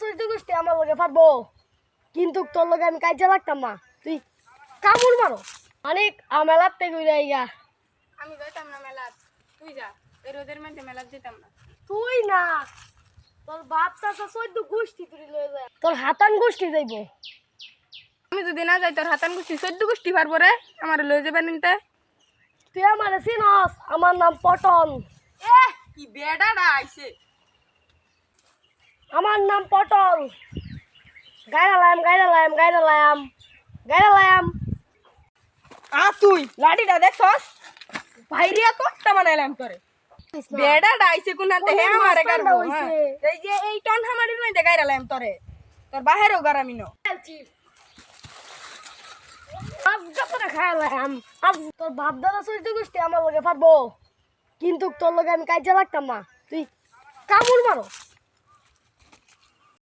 চৈদ্দ গোষ্ঠী আমার লগে পারবো, কিন্তু তোর লগে আমি কাজে লাগতাম না। তুই কামড় মারো অনেক মেলার থেকে গা। আমি যাইতাম না মেলাত, তুই যা। এই রোদের মধ্যে মেলাত যেতাম না। তুই না, তোর বাপ চাচা চৈদ্দ গোষ্ঠী তুই লয়ে যায়, তোর হাতান গোষ্ঠী যাইব। আমি যদি না যাই তোর হাতান গোষ্ঠী 14 গোষ্ঠী পারবো রে আমার লয়ে যাবেন নিতে। তুই আমার চিনস, আমার নাম পটল। কি বেডাটা আইছে। আমার নাম পটল। গাইরালাম। তুই লাঠিটা দেখছস? ভাইরিয়া তোরটা বানাইলাম তোরে। বেডাটা আইছে কোনহাতে হে আমারে গারবো। এই যে এই টন হামারির মধ্যে গাইরালাম তোরে। তোর বাহিরেও গারামি ন। তোর বাপ দাদা চৈদ্দ গোষ্ঠী আমার লগে পারবো, কিন্তু তোর লগে আমি কাজে লাগতাম না। তুই কামড় মারো।